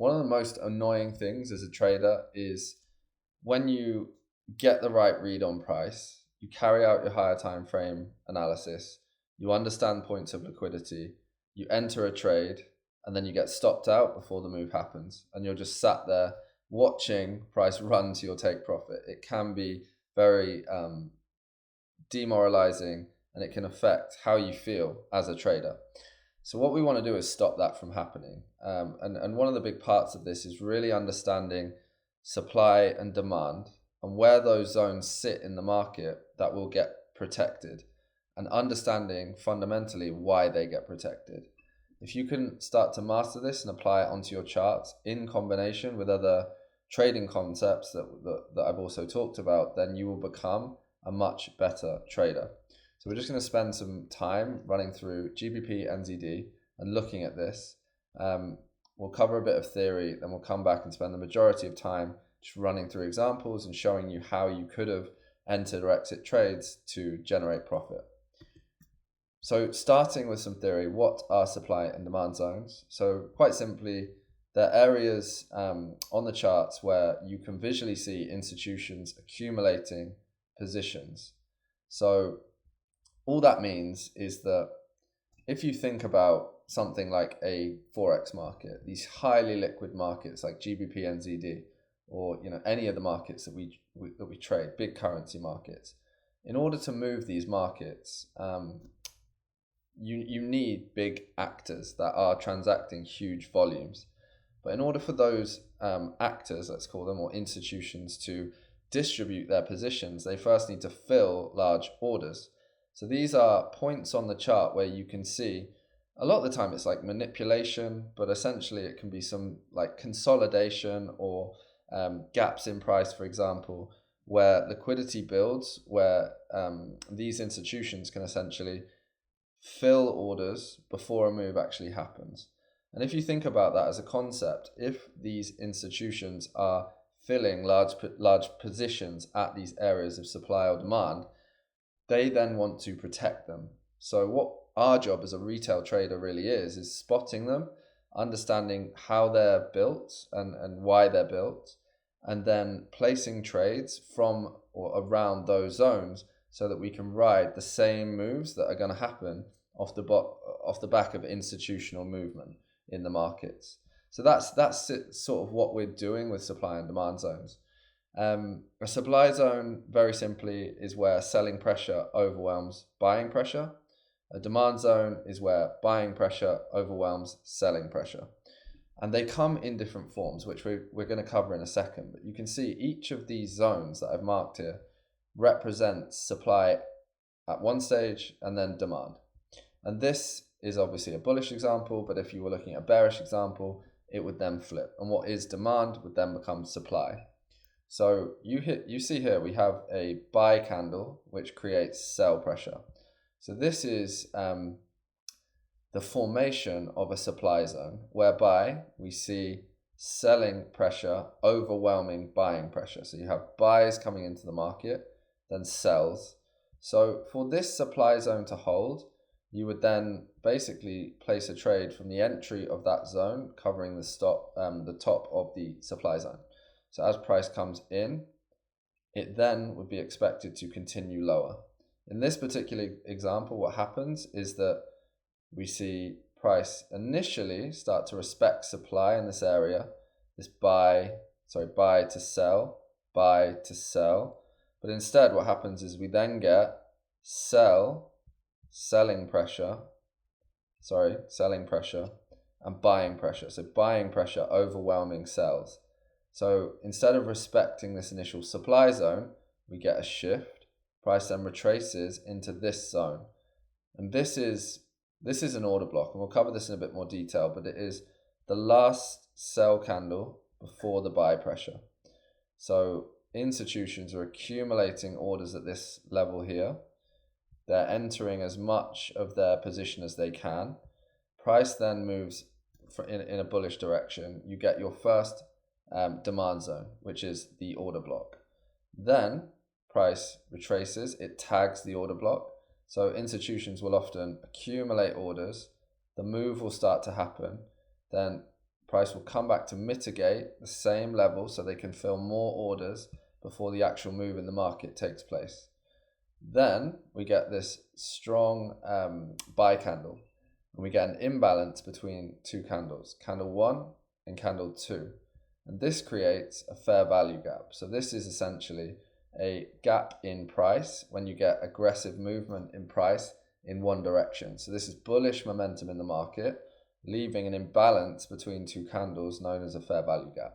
one of the most annoying things as a trader is when you get the right read on price, you carry out your higher time frame analysis, you understand points of liquidity, you enter a trade, and then you get stopped out before the move happens, and you're just sat there watching price run to your take profit. It can be very demoralizing, and it can affect how you feel as a trader. So what we want to do is stop that from happening. And one of the big parts of this is really understanding supply and demand and where those zones sit in the market that will get protected, and understanding fundamentally why they get protected. If you can start to master this and apply it onto your charts in combination with other trading concepts that I've also talked about, then you will become a much better trader. So we're just going to spend some time running through GBP, NZD and looking at this. We'll cover a bit of theory, then we'll come back and spend the majority of time just running through examples and showing you how you could have entered or exit trades to generate profit. So starting with some theory, what are supply and demand zones? So quite simply, they're areas on the charts where you can visually see institutions accumulating positions. So all that means is that if you think about something like a forex market, these highly liquid markets like GBP, NZD, or any of the markets that we trade, big currency markets, in order to move these markets, you need big actors that are transacting huge volumes. But in order for those actors, let's call them, or institutions, to distribute their positions, they first need to fill large orders. So these are points on the chart where you can see, a lot of the time it's like manipulation, but essentially it can be some like consolidation or gaps in price, for example, where liquidity builds, where these institutions can essentially fill orders before a move actually happens. And if you think about that as a concept, if these institutions are filling large positions at these areas of supply or demand, they then want to protect them. So what our job as a retail trader really is spotting them, understanding how they're built and why they're built, and then placing trades from or around those zones so that we can ride the same moves that are going to happen off the back of institutional movement in the markets. So that's sort of what we're doing with supply and demand zones. A supply zone, very simply, is where selling pressure overwhelms buying pressure. A demand zone is where buying pressure overwhelms selling pressure. And they come in different forms, which we're going to cover in a second. But you can see each of these zones that I've marked here represents supply at one stage and then demand. And this is obviously a bullish example, but if you were looking at a bearish example, it would then flip. And what is demand would then become supply. So you see here we have a buy candle, which creates sell pressure. So this is the formation of a supply zone, whereby we see selling pressure overwhelming buying pressure. So you have buys coming into the market, then sells. So for this supply zone to hold, you would then basically place a trade from the entry of that zone, covering the top of the supply zone. So as price comes in, it then would be expected to continue lower. In this particular example, what happens is that we see price initially start to respect supply in this area, this buy to sell. But instead what happens is we then get selling pressure, and buying pressure. So buying pressure overwhelming sells. So instead of respecting this initial supply zone, we get a shift. Price then retraces into this zone. And this is an order block, and we'll cover this in a bit more detail, but it is the last sell candle before the buy pressure. So institutions are accumulating orders at this level here. They're entering as much of their position as they can. Price then moves in a bullish direction. You get your first demand zone, which is the order block. Then price retraces, it tags the order block. So institutions will often accumulate orders. The move will start to happen. Then price will come back to mitigate the same level so they can fill more orders before the actual move in the market takes place. Then we get this strong buy candle, and we get an imbalance between two candles, candle 1 and candle 2. And this creates a fair value gap. So this is essentially a gap in price when you get aggressive movement in price in one direction. So this is bullish momentum in the market, leaving an imbalance between two candles known as a fair value gap.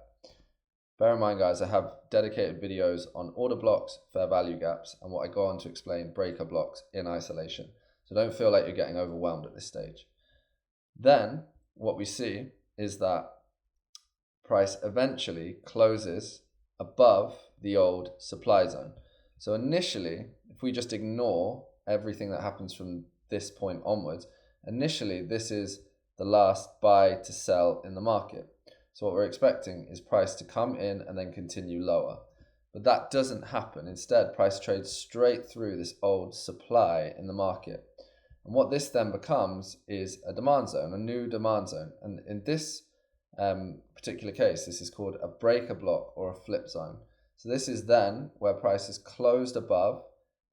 Bear in mind, guys, I have dedicated videos on order blocks, fair value gaps, and what I go on to explain breaker blocks in isolation. So don't feel like you're getting overwhelmed at this stage. Then what we see is that price eventually closes above the old supply zone. So initially, if we just ignore everything that happens from this point onwards, initially this is the last buy to sell in the market. So what we're expecting is price to come in and then continue lower. But that doesn't happen. Instead, price trades straight through this old supply in the market. And what this then becomes is a demand zone, a new demand zone. And in this particular case, this is called a breaker block or a flip zone. So this is then where price is closed above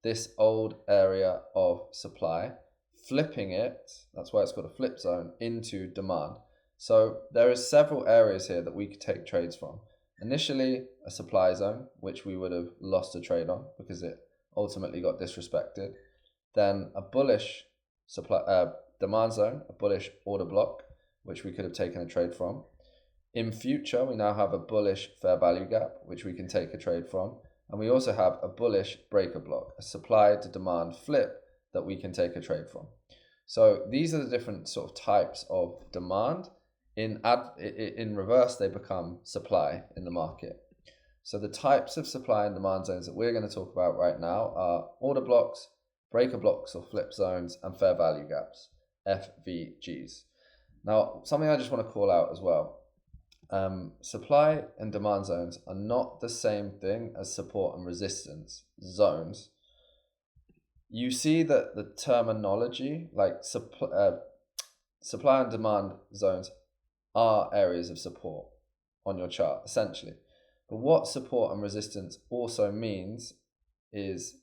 this old area of supply, flipping it, that's why it's called a flip zone, into demand. So there are several areas here that we could take trades from. Initially, a supply zone, which we would have lost a trade on because it ultimately got disrespected. Then a bullish demand zone, a bullish order block, which we could have taken a trade from. In future, we now have a bullish fair value gap, which we can take a trade from. And we also have a bullish breaker block, a supply to demand flip that we can take a trade from. So these are the different sort of types of demand. In reverse, they become supply in the market. So the types of supply and demand zones that we're going to talk about right now are order blocks, breaker blocks or flip zones, and fair value gaps, FVGs. Now, something I just want to call out as well. Supply and demand zones are not the same thing as support and resistance zones. You see that the terminology, like supply and demand zones, are areas of support on your chart, essentially. But what support and resistance also means is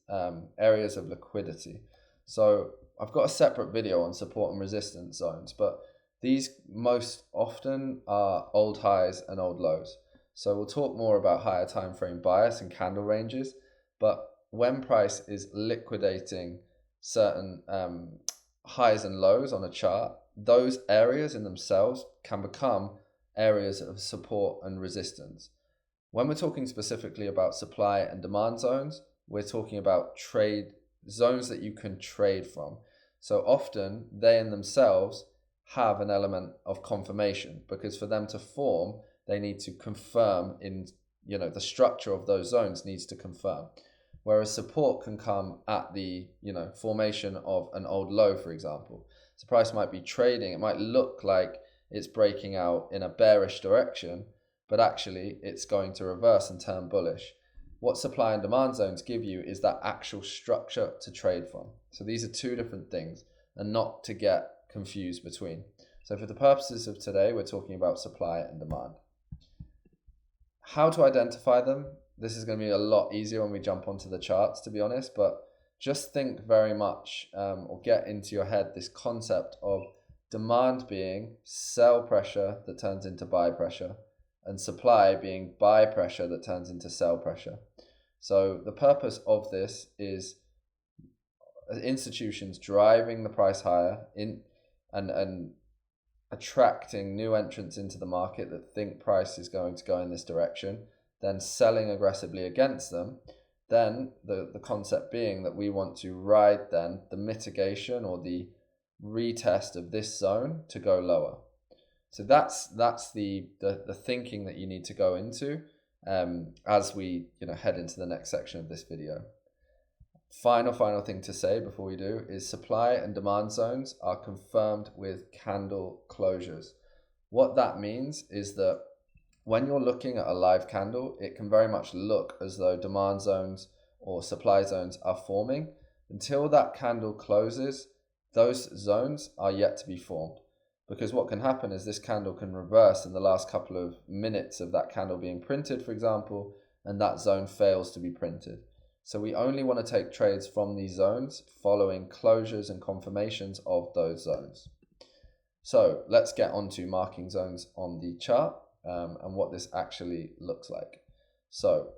areas of liquidity. So I've got a separate video on support and resistance zones, but these most often are old highs and old lows. So we'll talk more about higher time frame bias and candle ranges, but when price is liquidating certain highs and lows on a chart, those areas in themselves can become areas of support and resistance. When we're talking specifically about supply and demand zones, we're talking about trade zones that you can trade from. So often they in themselves have an element of confirmation, because for them to form, they need to confirm in, the structure of those zones needs to confirm. Whereas support can come at the, formation of an old low, for example. So price might be trading, it might look like it's breaking out in a bearish direction, but actually it's going to reverse and turn bullish. What supply and demand zones give you is that actual structure to trade from. So these are two different things, and not to get confused between. So for the purposes of today, we're talking about supply and demand. How to identify them? This is going to be a lot easier when we jump onto the charts, to be honest, but just think very much or get into your head this concept of demand being sell pressure that turns into buy pressure, and supply being buy pressure that turns into sell pressure. So the purpose of this is institutions driving the price higher and attracting new entrants into the market that think price is going to go in this direction, then selling aggressively against them. Then the concept being that we want to ride then the mitigation or the retest of this zone to go lower. So that's the thinking that you need to go into as we head into the next section of this video. Final thing to say before we do is supply and demand zones are confirmed with candle closures. What that means is that when you're looking at a live candle, it can very much look as though demand zones or supply zones are forming. Until that candle closes, those zones are yet to be formed. because what can happen is this candle can reverse in the last couple of minutes of that candle being printed, for example, and that zone fails to be printed. So we only want to take trades from these zones following closures and confirmations of those zones. So let's get on to marking zones on the chart and what this actually looks like. So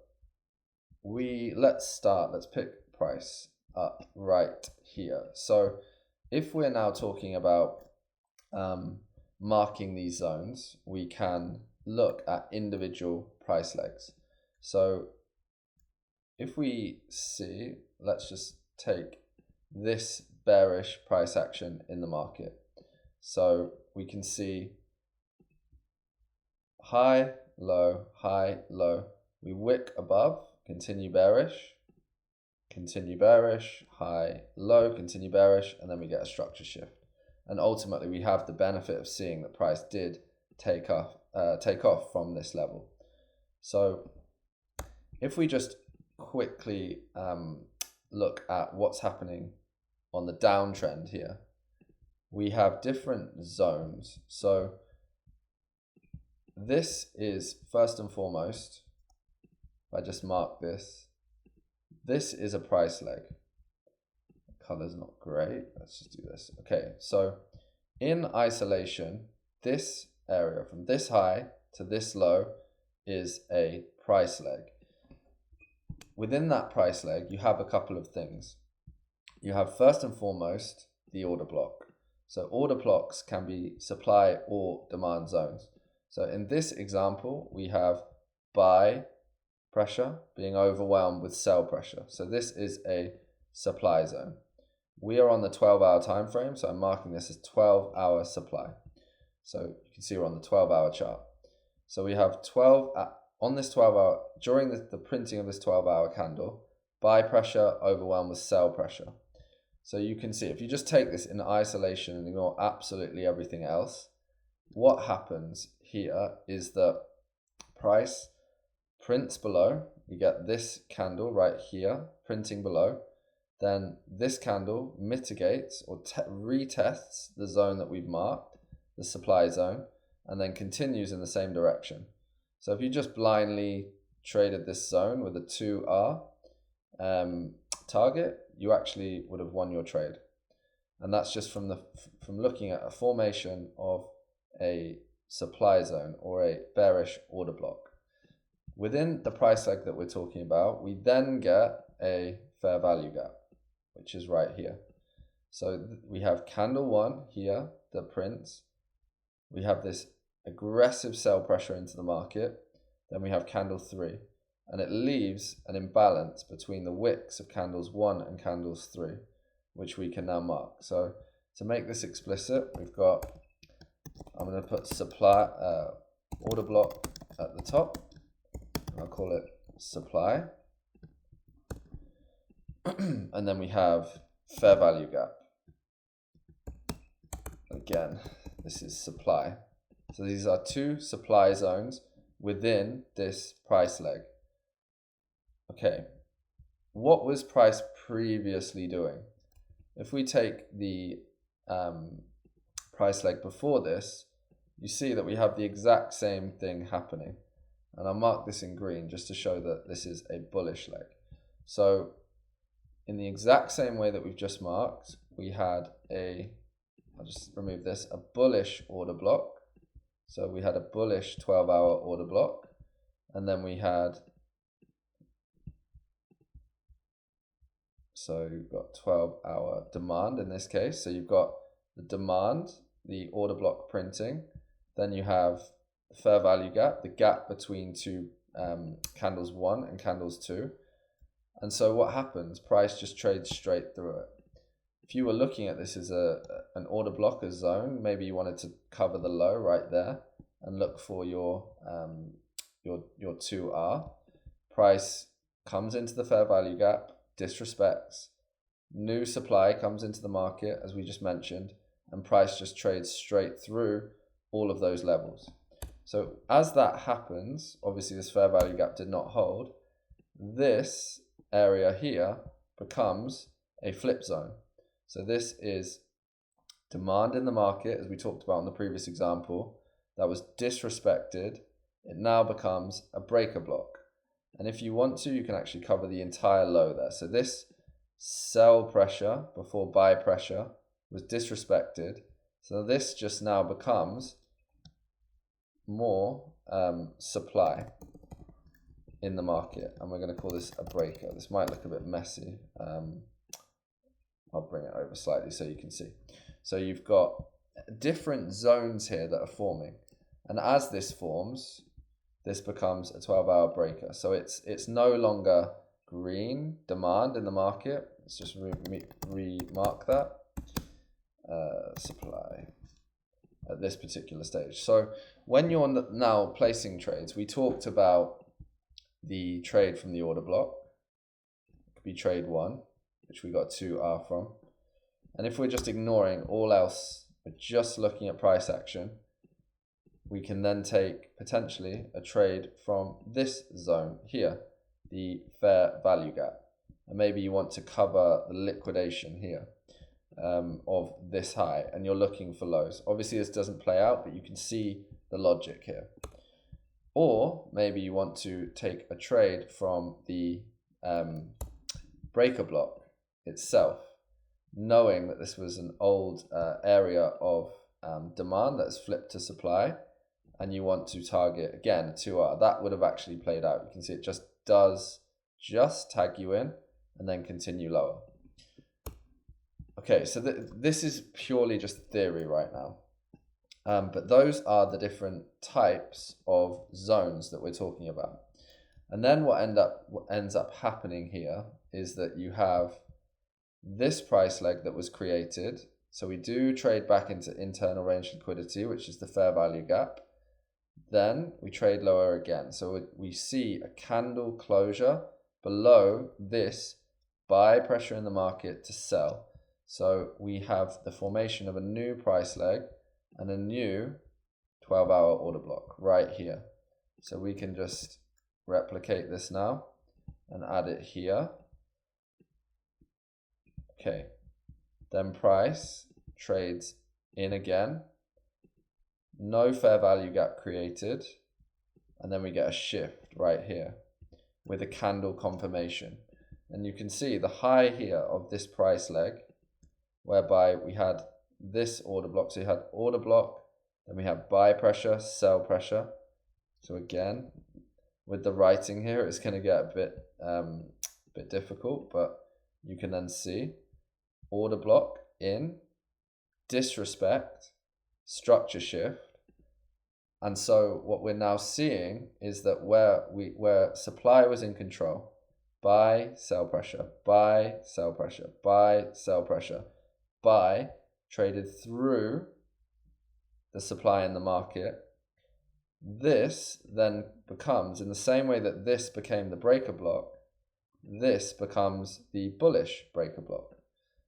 let's pick price up right here. So if we're now talking about marking these zones, we can look at individual price legs. So if we see, let's just take this bearish price action in the market. So we can see high, low, we wick above, continue bearish, high, low, continue bearish, and then we get a structure shift. And ultimately we have the benefit of seeing that price did take off from this level. So if we just quickly look at what's happening on the downtrend here, we have different zones. So this is first and foremost, if I just mark this is a price leg. Color's not great. Let's just do this. Okay, so in isolation, this area from this high to this low is a price leg. Within that price leg, you have a couple of things. You have first and foremost the order block. So order blocks can be supply or demand zones. So in this example, we have buy pressure being overwhelmed with sell pressure. So this is a supply zone. We are on the 12-hour time frame, so I'm marking this as 12-hour supply. So you can see we're on the 12-hour chart. So we have on this 12-hour, during the printing of this 12-hour candle, buy pressure overwhelmed with sell pressure. So you can see, if you just take this in isolation and ignore absolutely everything else, what happens here is that price prints below. We get this candle right here printing below. Then this candle mitigates or retests the zone that we've marked, the supply zone, and then continues in the same direction. So if you just blindly traded this zone with a 2R target, you actually would have won your trade. And that's just from looking at a formation of a supply zone or a bearish order block. Within the price leg that we're talking about, we then get a fair value gap, which is right here. So we have candle 1 here that prints. We have this aggressive sell pressure into the market. Then we have candle 3, and it leaves an imbalance between the wicks of candles 1 and candles 3, which we can now mark. So to make this explicit, I'm going to put supply order block at the top. I'll call it supply. And then we have fair value gap. Again, this is supply. So these are two supply zones within this price leg. Okay, what was price previously doing? If we take the price leg before this, you see that we have the exact same thing happening. And I'll mark this in green just to show that this is a bullish leg. So in the exact same way that we've just marked, we had I'll just remove this, a bullish order block. So we had a bullish 12-hour order block, and then we had, so you've got 12-hour demand in this case. So you've got the demand, the order block printing, then you have the fair value gap, the gap between two candles 1 and candles 2. And so what happens? Price just trades straight through it. If you were looking at this as an order blocker zone, maybe you wanted to cover the low right there and look for your 2R. Price comes into the fair value gap, disrespects. New supply comes into the market, as we just mentioned, and price just trades straight through all of those levels. So as that happens, obviously this fair value gap did not hold. This area here becomes a flip zone. So this is demand in the market, as we talked about in the previous example, that was disrespected. It now becomes a breaker block. And if you want to, you can actually cover the entire low there. So this sell pressure before buy pressure was disrespected. So this just now becomes more supply in the market. And we're going to call this a breaker. This might look a bit messy. I'll bring it over slightly so you can see. So you've got different zones here that are forming. And as this forms, this becomes a 12-hour breaker. So it's no longer green demand in the market. Let's just remark that. Supply at this particular stage. So when you're now placing trades, we talked about the trade from the order block. It could be trade 1, which we got 2R from. And if we're just ignoring all else, we're just looking at price action, we can then take potentially a trade from this zone here, the fair value gap. And maybe you want to cover the liquidation here of this high, and you're looking for lows. Obviously this doesn't play out, but you can see the logic here. Or maybe you want to take a trade from the breaker block itself, knowing that this was an old area of demand that's flipped to supply, and you want to target again a 2R. That would have actually played out. You can see it just does tag you in and then continue lower. Okay, so this is purely just theory right now. But those are the different types of zones that we're talking about. And then what ends up happening here is that you have this price leg that was created. So we do trade back into internal range liquidity, which is the fair value gap. Then we trade lower again. So we see a candle closure below this buy pressure in the market to sell. So we have the formation of a new price leg and a new 12-hour order block right here. So we can just replicate this now and add it here. Okay, then price trades in again. No fair value gap created. And then we get a shift right here with a candle confirmation. And you can see the high here of this price leg, whereby we had this order block. So you had order block, then we have buy pressure, sell pressure. So again, with the writing here, it's going to get a bit difficult, but you can then see order block in, disrespect, structure shift. And so what we're now seeing is that where supply was in control, buy, sell pressure, buy, sell pressure, buy, sell pressure, buy, traded through the supply in the market. This then becomes, in the same way that this became the breaker block, this becomes the bullish breaker block.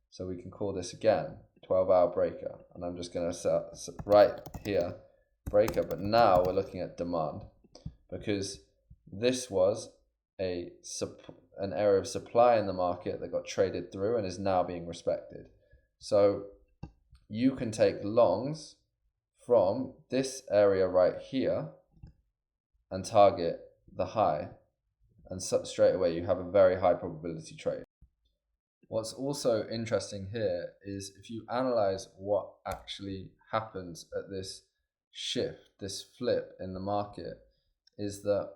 So we can call this again 12-hour breaker. And I'm just going to write here breaker, but now we're looking at demand, because this was an area of supply in the market that got traded through and is now being respected. So you can take longs from this area right here and target the high, and straight away you have a very high probability trade. What's also interesting here is if you analyze what actually happens at this shift, this flip in the market, is that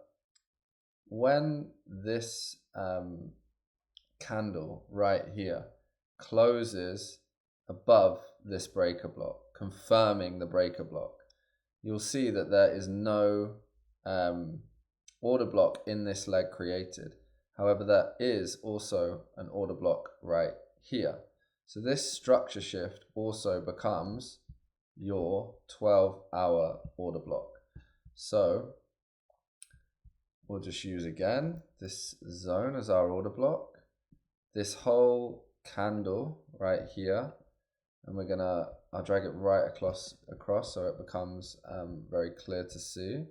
when this candle right here closes above this breaker block, confirming the breaker block, you'll see that there is no order block in this leg created. However, there is also an order block right here. So this structure shift also becomes your 12-hour order block. So we'll just use again this zone as our order block, this whole candle right here, and I'll drag it right across so it becomes very clear to see.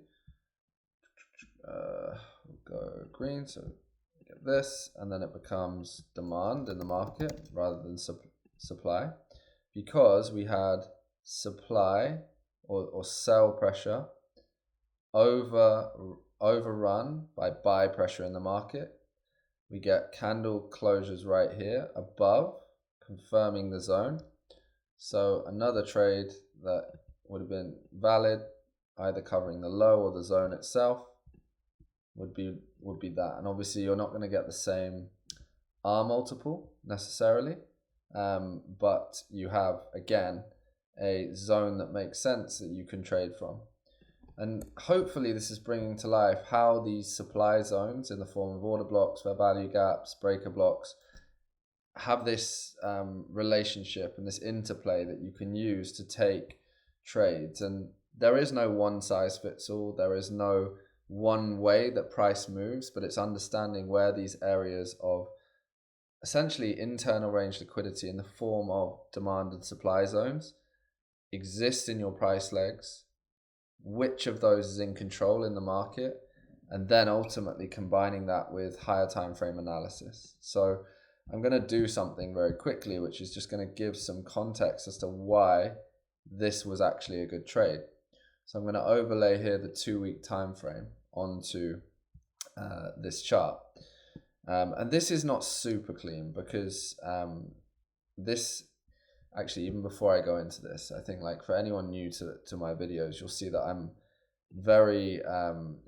We'll go green, so get this, and then it becomes demand in the market rather than supply. because we had supply or sell pressure overrun by buy pressure in the market. We get candle closures right here above, confirming the zone. So another trade that would have been valid, either covering the low or the zone itself, would be that. And obviously you're not going to get the same R multiple necessarily, but you have, again, a zone that makes sense that you can trade from. And hopefully this is bringing to life how these supply zones in the form of order blocks, fair value gaps, breaker blocks, have this relationship and this interplay that you can use to take trades. And there is no one size fits all. There is no one way that price moves, but it's understanding where these areas of essentially internal range liquidity in the form of demand and supply zones exist in your price legs, which of those is in control in the market, and then ultimately combining that with higher time frame analysis. So I'm going to do something very quickly, which is just going to give some context as to why this was actually a good trade. So I'm going to overlay here the 2-week time frame onto this chart. And this is not super clean because this, actually, even before I go into this, I think like for anyone new to my videos, you'll see that I'm very,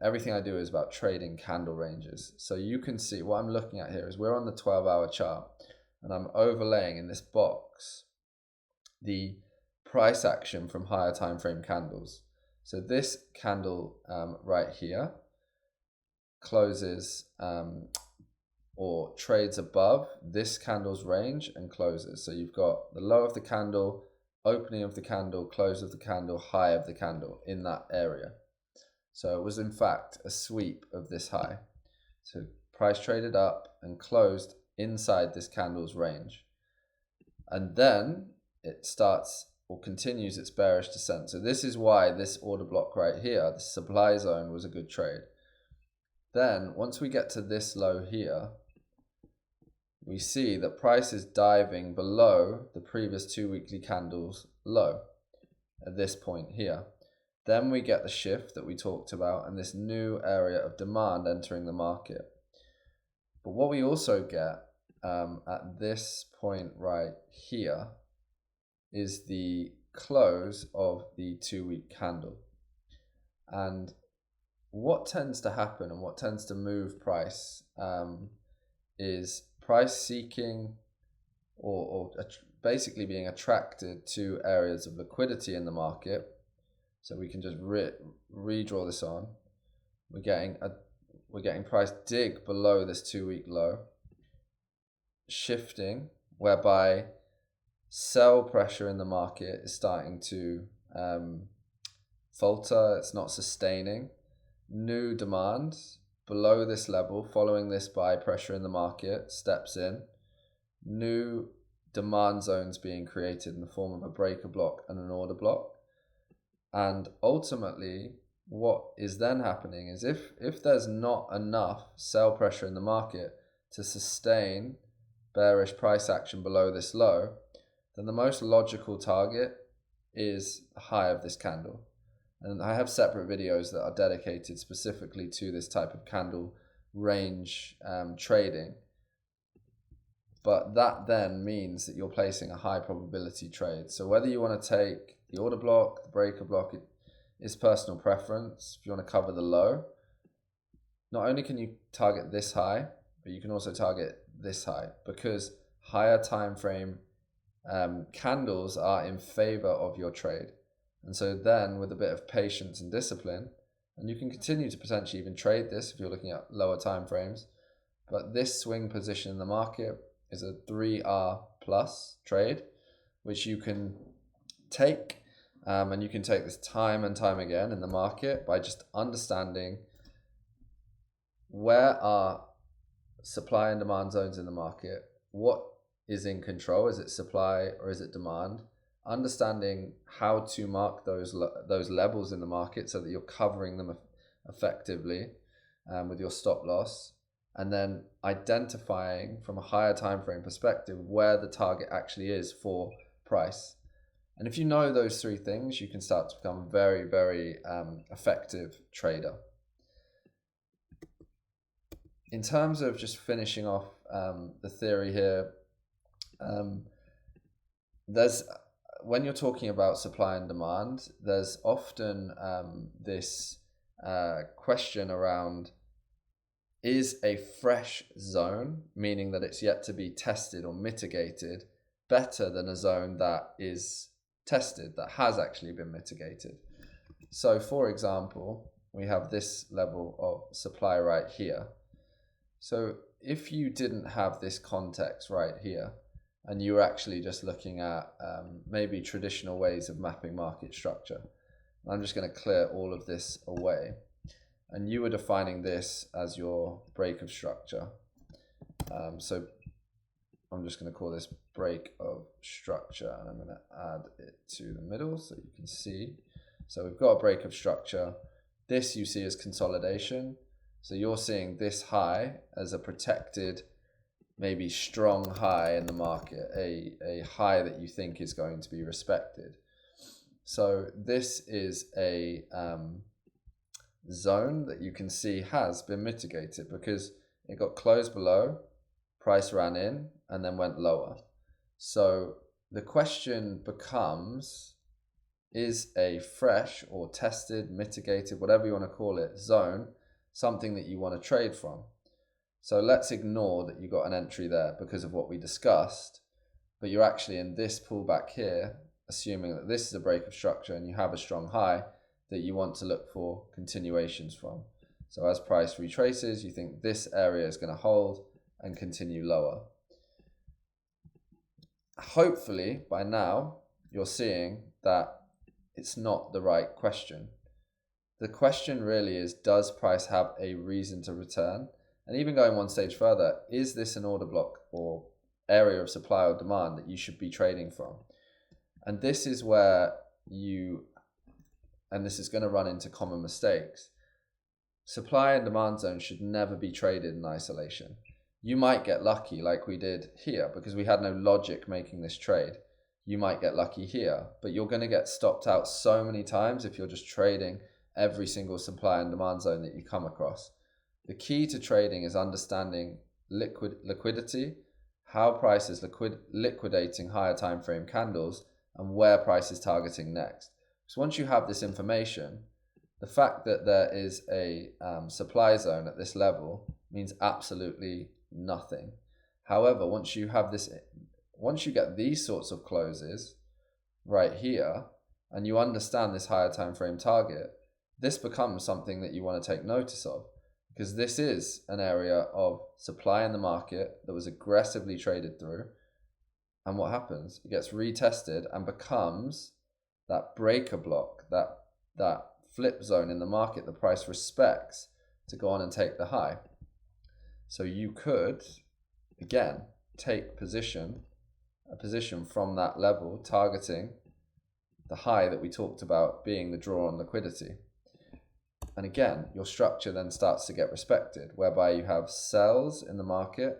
everything I do is about trading candle ranges. So you can see what I'm looking at here is we're on the 12-hour chart and I'm overlaying in this box the price action from higher time frame candles. So this candle right here closes or trades above this candle's range and closes. So you've got the low of the candle, opening of the candle, close of the candle, high of the candle in that area. So it was in fact a sweep of this high. So price traded up and closed inside this candle's range. And then it starts or continues its bearish descent. So this is why this order block right here, the supply zone, was a good trade. Then once we get to this low here, we see that price is diving below the previous 2 weekly candles low at this point here. Then we get the shift that we talked about and this new area of demand entering the market. But what we also get at this point right here is the close of the 2-week candle. And what tends to happen and what tends to move price is price seeking or basically being attracted to areas of liquidity in the market. So we can just redraw this on. We're getting price dig below this 2-week low, shifting, whereby sell pressure in the market is starting to falter. It's not sustaining. New demand below this level, following this buy pressure in the market, steps in. New demand zones being created in the form of a breaker block and an order block. And ultimately, what is then happening is if there's not enough sell pressure in the market to sustain bearish price action below this low, then the most logical target is the high of this candle. And I have separate videos that are dedicated specifically to this type of candle range trading. But that then means that you're placing a high probability trade. So whether you want to take the order block, the breaker block, it is personal preference. If you want to cover the low, not only can you target this high, but you can also target this high because higher time frame candles are in favor of your trade. And so then with a bit of patience and discipline, and you can continue to potentially even trade this if you're looking at lower time frames, but this swing position in the market is a 3R plus trade, which you can take, and you can take this time and time again in the market by just understanding where are supply and demand zones in the market, what is in control, is it supply or is it demand, understanding how to mark those levels in the market so that you're covering them effectively with your stop loss, and then identifying from a higher time frame perspective where the target actually is for price. And if you know those three things, you can start to become a very, very effective trader. In terms of just finishing off the theory here, when you're talking about supply and demand, there's often this question around, is a fresh zone, meaning that it's yet to be tested or mitigated, better than a zone that is tested, that has actually been mitigated? So for example, we have this level of supply right here. So if you didn't have this context right here, and you were actually just looking at maybe traditional ways of mapping market structure, I'm just going to clear all of this away, and you were defining this as your break of structure. So I'm just going to call this break of structure, and I'm going to add it to the middle so you can see. So we've got a break of structure. This you see as consolidation. So you're seeing this high as a protected, maybe strong high in the market, a high that you think is going to be respected. So this is a zone that you can see has been mitigated because it got closed below, price ran in, and then went lower. So the question becomes, is a fresh or tested, mitigated, whatever you want to call it, zone something that you want to trade from? So let's ignore that you got an entry there because of what we discussed, but you're actually in this pullback here, assuming that this is a break of structure and you have a strong high that you want to look for continuations from. So as price retraces, you think this area is going to hold and continue lower. Hopefully by now you're seeing that it's not the right question. The question really is, does price have a reason to return? And even going one stage further, is this an order block or area of supply or demand that you should be trading from? And this is where and this is going to run into common mistakes. Supply and demand zones should never be traded in isolation. You might get lucky like we did here because we had no logic making this trade. You might get lucky here, but you're going to get stopped out so many times if you're just trading every single supply and demand zone that you come across. The key to trading is understanding liquidity, how price is liquidating higher time frame candles, and where price is targeting next. So once you have this information, the fact that there is a supply zone at this level means absolutely nothing. However, once you get these sorts of closes right here, and you understand this higher time frame target, this becomes something that you want to take notice of, because this is an area of supply in the market that was aggressively traded through. And what happens? It gets retested and becomes that breaker block, that flip zone in the market the price respects to go on and take the high. So you could, again, take a position from that level, targeting the high that we talked about being the draw on liquidity. And again, your structure then starts to get respected, whereby you have sells in the market,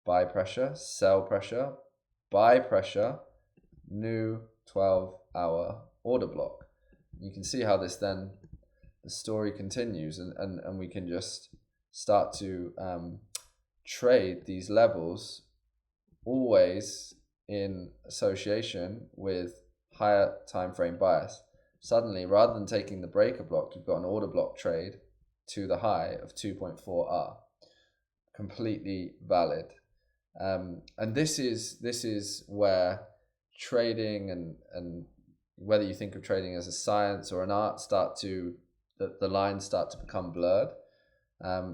buy pressure, sell pressure, buy pressure, new 12-hour order block. You can see how this then, the story continues, and we can just start to trade these levels always in association with higher time frame bias. Suddenly, rather than taking the breaker block, you've got an order block trade to the high of 2.4R. Completely valid. And this is where trading and whether you think of trading as a science or an art the lines start to become blurred.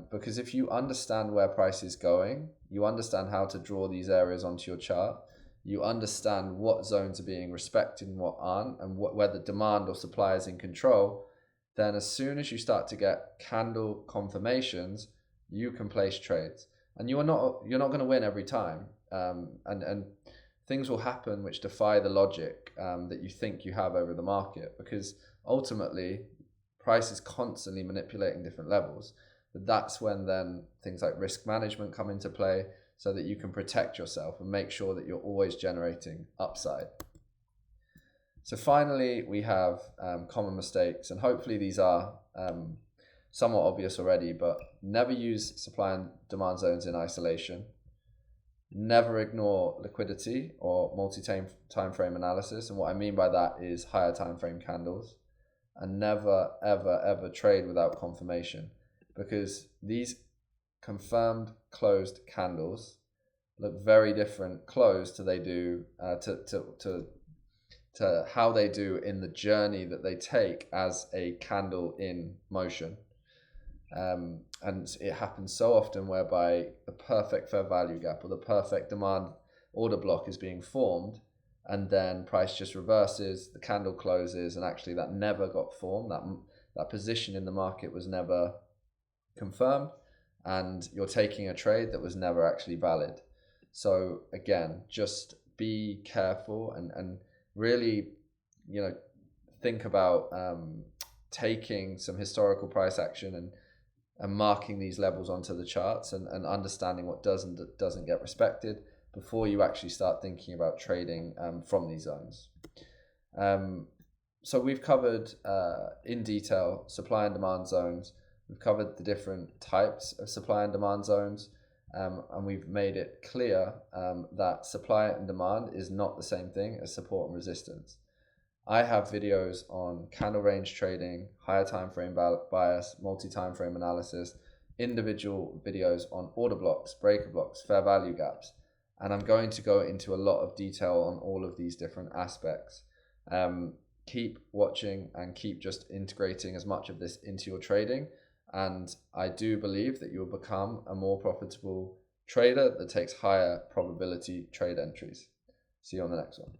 Because if you understand where price is going, you understand how to draw these areas onto your chart, you understand what zones are being respected and what aren't, and whether demand or supply is in control, then as soon as you start to get candle confirmations, you can place trades. And you're not going to win every time. And things will happen which defy the logic that you think you have over the market, because ultimately price is constantly manipulating different levels. But that's when then things like risk management come into play, so that you can protect yourself and make sure that you're always generating upside. So finally, we have common mistakes, and hopefully these are somewhat obvious already, but never use supply and demand zones in isolation. Never ignore liquidity or multi-time frame analysis. And what I mean by that is higher time frame candles. And never, ever, ever trade without confirmation, because these confirmed closed candles look very different closed to they do to how they do in the journey that they take as a candle in motion. And it happens so often whereby the perfect fair value gap or the perfect demand order block is being formed, and then price just reverses, the candle closes, and actually that never got formed. That position in the market was never confirmed, and you're taking a trade that was never actually valid. So again, just be careful and really, think about taking some historical price action and marking these levels onto the charts and understanding what doesn't get respected before you actually start thinking about trading from these zones. So we've covered in detail supply and demand zones. We've covered the different types of supply and demand zones, and we've made it clear that supply and demand is not the same thing as support and resistance. I have videos on candle range trading, higher time frame bias, multi-time frame analysis, individual videos on order blocks, breaker blocks, fair value gaps, and I'm going to go into a lot of detail on all of these different aspects. Keep watching and keep just integrating as much of this into your trading, and I do believe that you'll become a more profitable trader that takes higher probability trade entries. See you on the next one.